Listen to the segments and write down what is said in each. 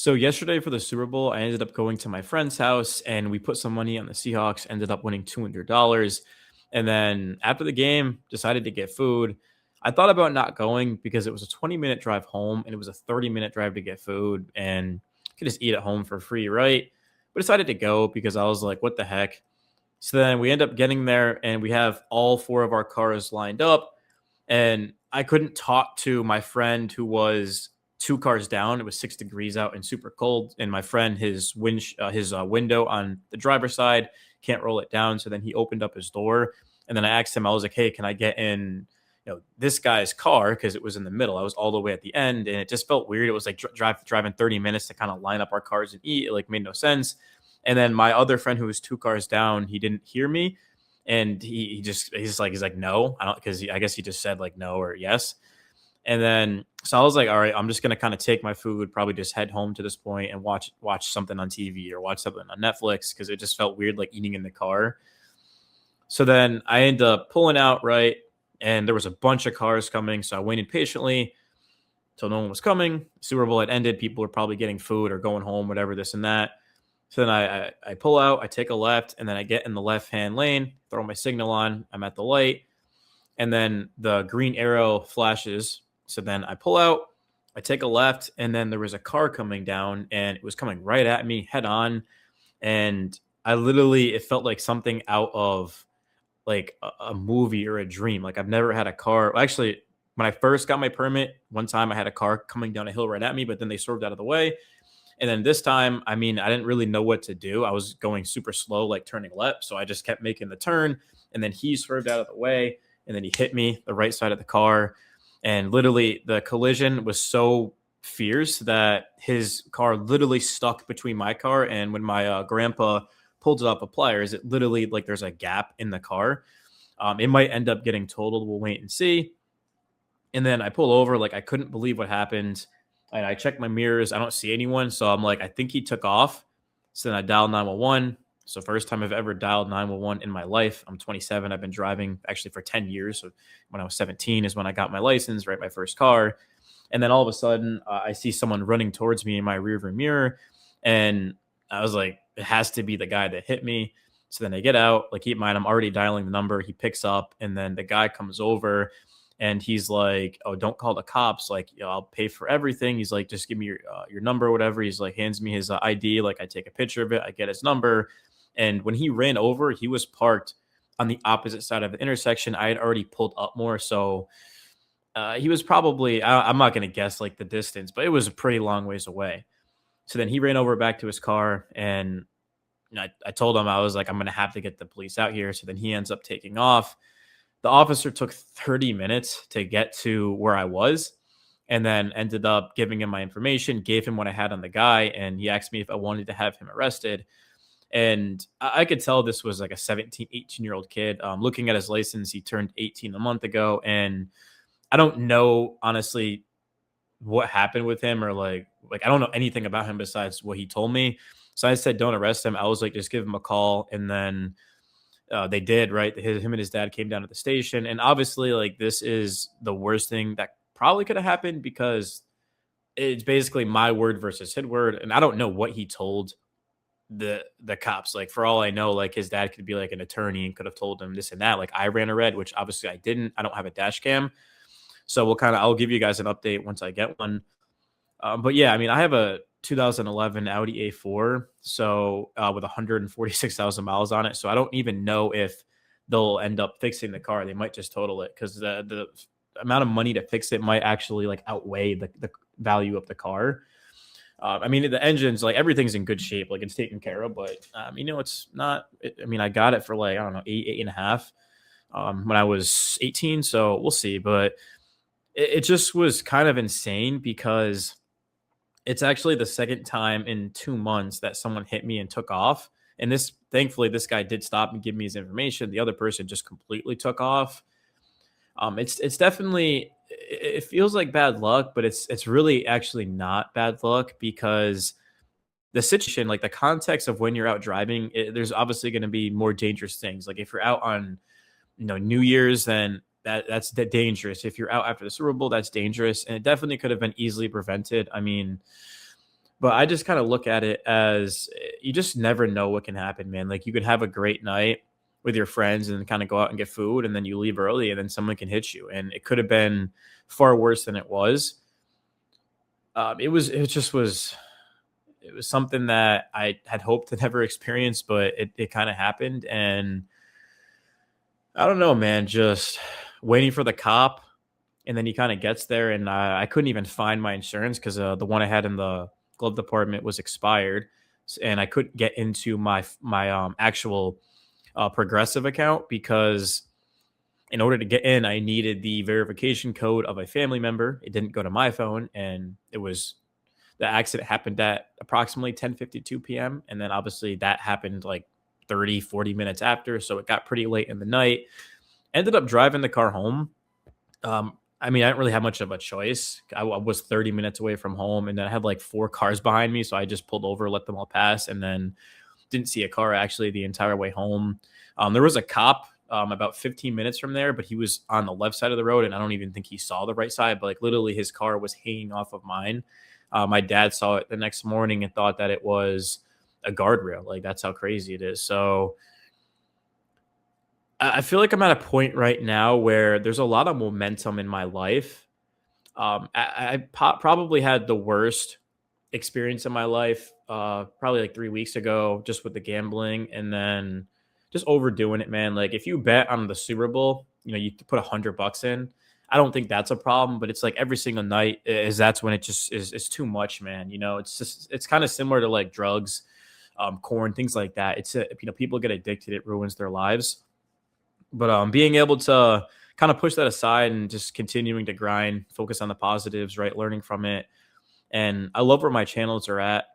So yesterday for the Super Bowl, I ended up going to my friend's house and we put some money on the Seahawks, ended up winning $200. And then after the game, decided to get food. I thought about not going because it was a 20-minute drive home and it was a 30-minute drive to get food and I could just eat at home for free, right? But decided to go because I was like, what the heck? So then we end up getting there and we have all four of our cars lined up and I couldn't talk to my friend who was two cars down. It was 6 degrees out and super cold. And my friend, his window on the driver's side can't roll it down. So then he opened up his door, and then I asked him. I was like, "Hey, can I get in?" This guy's car because it was in the middle. I was all the way at the end, and it just felt weird. It was like driving 30 minutes to kind of line up our cars and eat. It like made no sense. And then my other friend who was two cars down, he didn't hear me, and he's like no, I don't, because I guess he just said like no or yes. And then so I was like, all right, I'm just gonna kind of take my food, probably just head home to this point and watch something on TV or watch something on Netflix because it just felt weird like eating in the car. So then I ended up pulling out, right, and there was a bunch of cars coming, so I waited patiently till no one was coming. Super Bowl had ended, people were probably getting food or going home, whatever, this and that. So then I pull out, I take a left, and then I get in the left hand lane, throw my signal on, I'm at the light, and then the green arrow flashes. So then I pull out, I take a left, and then there was a car coming down, and it was coming right at me head on. And I literally, it felt like something out of like a movie or a dream. Like I've never had a car. Well, actually, when I first got my permit, one time I had a car coming down a hill right at me, but then they swerved out of the way. And then this time, I mean, I didn't really know what to do. I was going super slow, like turning left. So I just kept making the turn. And then he swerved out of the way. And then he hit me the right side of the car. And literally, the collision was so fierce that his car literally stuck between my car. And when my grandpa pulled it off of pliers, it literally, like, there's a gap in the car. It might end up getting totaled. We'll wait and see. And then I pull over, like, I couldn't believe what happened. And I check my mirrors. I don't see anyone. So I'm like, I think he took off. So then I dialed 911. So first time I've ever dialed 911 in my life. I'm 27. I've been driving actually for 10 years. So when I was 17 is when I got my license, right? My first car. And then all of a sudden I see someone running towards me in my rearview mirror. And I was like, it has to be the guy that hit me. So then I get out, like, keep in mind, I'm already dialing the number. He picks up and then the guy comes over and he's like, "Oh, don't call the cops. Like, I'll pay for everything." He's like, "Just give me your number or whatever." He's like, hands me his ID. Like, I take a picture of it. I get his number. And when he ran over, he was parked on the opposite side of the intersection. I had already pulled up more. So he was probably, I'm not going to guess like the distance, but it was a pretty long ways away. So then he ran over back to his car and I told him, I was like, I'm going to have to get the police out here. So then he ends up taking off. The officer took 30 minutes to get to where I was and then ended up giving him my information, gave him what I had on the guy, and he asked me if I wanted to have him arrested. And I could tell this was like a 17, 18-year-old kid. Looking at his license, he turned 18 a month ago. And I don't know, honestly, what happened with him or like I don't know anything about him besides what he told me. So I said, don't arrest him. I was like, just give him a call. And then they did, right? Him and his dad came down to the station. And obviously, like, this is the worst thing that probably could have happened because it's basically my word versus his word. And I don't know what he told the cops. Like, for all I know, like, his dad could be like an attorney and could have told him this and that. Like, I ran a red, which obviously I didn't. I don't have a dash cam. So I'll give you guys an update once I get one. But yeah, I mean, I have a 2011 Audi A4, so with 146,000 miles on it. So I don't even know if they'll end up fixing the car. They might just total it because the amount of money to fix it might actually like outweigh the value of the car. I mean, the engine's like everything's in good shape, like it's taken care of, but it's not. I mean, I got it for like I don't know 8.5 when I was 18, so we'll see. But it just was kind of insane because it's actually the second time in 2 months that someone hit me and took off. And this, thankfully, this guy did stop and give me his information. The other person just completely took off. It's definitely, it feels like bad luck, but it's really actually not bad luck because the situation, like the context of when you're out driving, there's obviously going to be more dangerous things. Like if you're out on New Year's, then that's dangerous. If you're out after the Super Bowl, that's dangerous, and it definitely could have been easily prevented. I mean, But I just kind of look at it as you just never know what can happen, man. Like you could have a great night with your friends and kind of go out and get food, and then you leave early, and then someone can hit you, and it could have been far worse than it was. It just was it was something that I had hoped to never experience, but it kind of happened, and I don't know, man. Just waiting for the cop, and then he kind of gets there, and I couldn't even find my insurance because the one I had in the glove department was expired, and I couldn't get into my actual Progressive account because in order to get in, I needed the verification code of a family member. It didn't go to my phone, and it was the accident happened at approximately 10:52 p.m. And then obviously that happened like 30, 40 minutes after. So it got pretty late in the night. Ended up driving the car home. I mean, I didn't really have much of a choice. I was 30 minutes away from home, and then I had like four cars behind me. So I just pulled over, let them all pass, and then didn't see a car actually the entire way home. There was a cop about 15 minutes from there, but he was on the left side of the road, and I don't even think he saw the right side. But like literally, his car was hanging off of mine. My dad saw it the next morning and thought that it was a guardrail. Like that's how crazy it is. So I feel like I'm at a point right now where there's a lot of momentum in my life. Probably had the worst experience in my life probably like 3 weeks ago, just with the gambling, and then just overdoing it, man. Like if you bet on the Super Bowl, you put $100 in. I don't think that's a problem, but it's like every single night is that's when it just is too much, man. It's kind of similar to like drugs, corn, things like that. People get addicted, it ruins their lives. But being able to kind of push that aside and just continuing to grind, focus on the positives, right? Learning from it. And I love where my channels are at.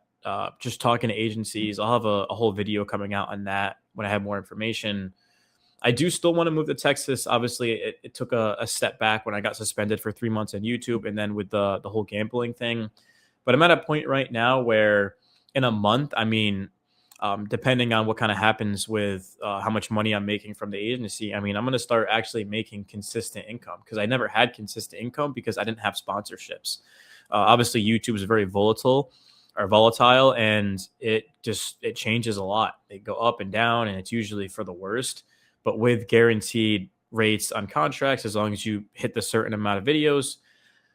Just talking to agencies. I'll have a whole video coming out on that when I have more information. I do still want to move to Texas. Obviously, it took a step back when I got suspended for 3 months on YouTube and then with the whole gambling thing. But I'm at a point right now where in a month, I mean, depending on what kind of happens with how much money I'm making from the agency, I mean, I'm going to start actually making consistent income because I never had consistent income because I didn't have sponsorships. Obviously, YouTube is very volatile, and it changes a lot. They go up and down, and it's usually for the worst. But with guaranteed rates on contracts, as long as you hit the certain amount of videos,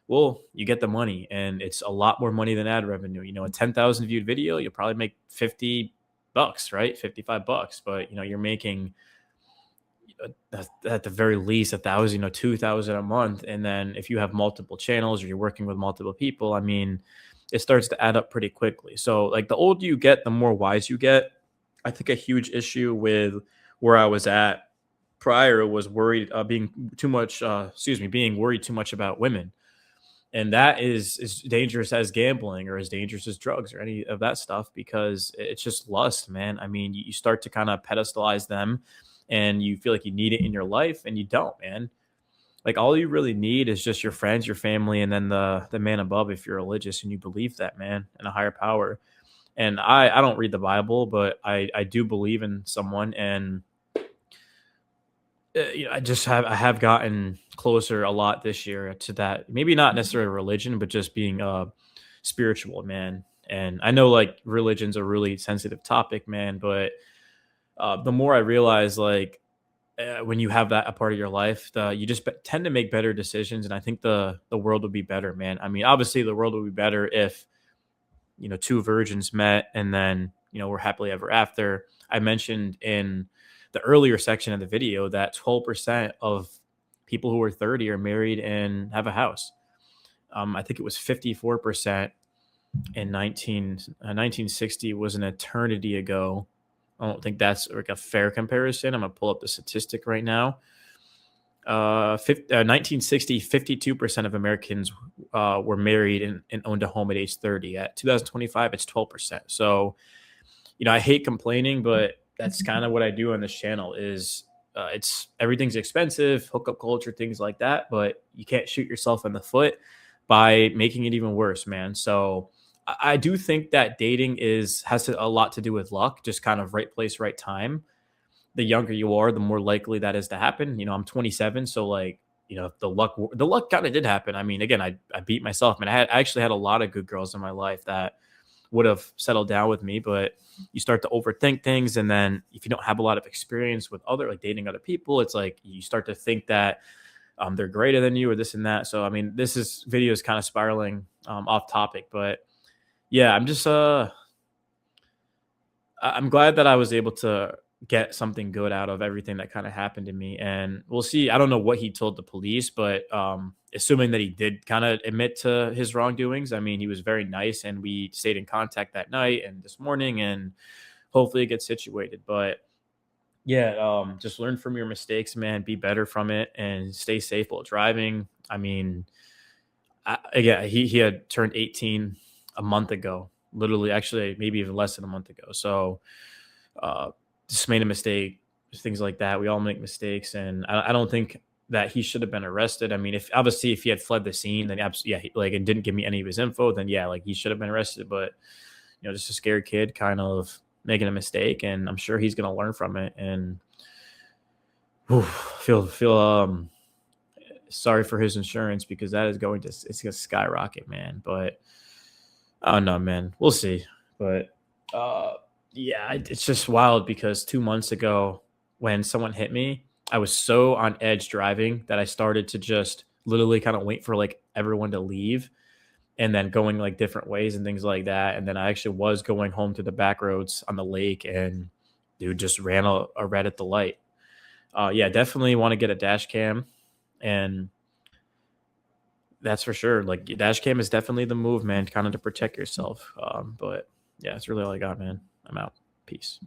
well, you get the money, and it's a lot more money than ad revenue. A 10,000 viewed video, you'll probably make $50, right? $55, but you're making at the very least 1,000 or 2,000 a month. And then if you have multiple channels or you're working with multiple people, I mean, it starts to add up pretty quickly. So like the older you get, the more wise you get. I think a huge issue with where I was at prior was being worried too much about women. And that is as dangerous as gambling or as dangerous as drugs or any of that stuff because it's just lust, man. I mean, you start to kind of pedestalize them and you feel like you need it in your life and you don't, man. Like all you really need is just your friends, your family, and then the man above if you're religious and you believe that, man, and a higher power. And I don't read the Bible, but I do believe in someone, and I have gotten closer a lot this year to that. Maybe not necessarily religion, but just being spiritual, man. And I know like religion's a really sensitive topic, man, but the more I realize, like when you have that a part of your life, you just tend to make better decisions, and I think the world would be better, man. I mean, obviously, the world would be better if two virgins met and then we're happily ever after. I mentioned in the earlier section of the video that 12% of people who are 30 are married and have a house. I think it was 54% in 1960 was an eternity ago. I don't think that's like a fair comparison. I'm gonna pull up the statistic right now. 1960, 52% of Americans were married and owned a home at age 30. At 2025, it's 12%. So, I hate complaining, but that's kind of what I do on this channel is it's everything's expensive, hookup culture, things like that, but you can't shoot yourself in the foot by making it even worse, man. So I do think that dating has a lot to do with luck, just kind of right place, right time. The younger you are, the more likely that is to happen. I'm 27, so like, the luck kind of did happen. I mean, again, I beat myself, man. I actually had a lot of good girls in my life that would have settled down with me. But you start to overthink things, and then if you don't have a lot of experience with other like dating other people, it's like you start to think that they're greater than you or this and that. So I mean, this is video is kind of spiraling off topic, but yeah, I'm glad that I was able to get something good out of everything that kind of happened to me. And we'll see. I don't know what he told the police, but assuming that he did kind of admit to his wrongdoings, I mean, he was very nice and we stayed in contact that night and this morning and hopefully it gets situated. But yeah, just learn from your mistakes, man. Be better from it and stay safe while driving. I mean, yeah, he had turned 18 a month ago, literally, actually, maybe even less than a month ago. So, uh, just made a mistake, things like that. We all make mistakes, and I don't think that he should have been arrested. I mean, if obviously if he had fled the scene, then yeah, like and didn't give me any of his info, then yeah, like he should have been arrested. But just a scared kid, kind of making a mistake, and I'm sure he's gonna learn from it. And whew, feel sorry for his insurance because that is going to it's gonna skyrocket, man. But I don't know, man. We'll see. But uh yeah, it's just wild because 2 months ago when someone hit me, I was so on edge driving that I started to just literally kind of wait for like everyone to leave and then going like different ways and things like that. And then I actually was going home to the back roads on the lake and dude just ran a red at the light. Yeah, definitely want to get a dash cam and that's for sure. Like dash cam is definitely the move, man, kind of to protect yourself. But yeah, that's really all I got, man. I'm out. Peace.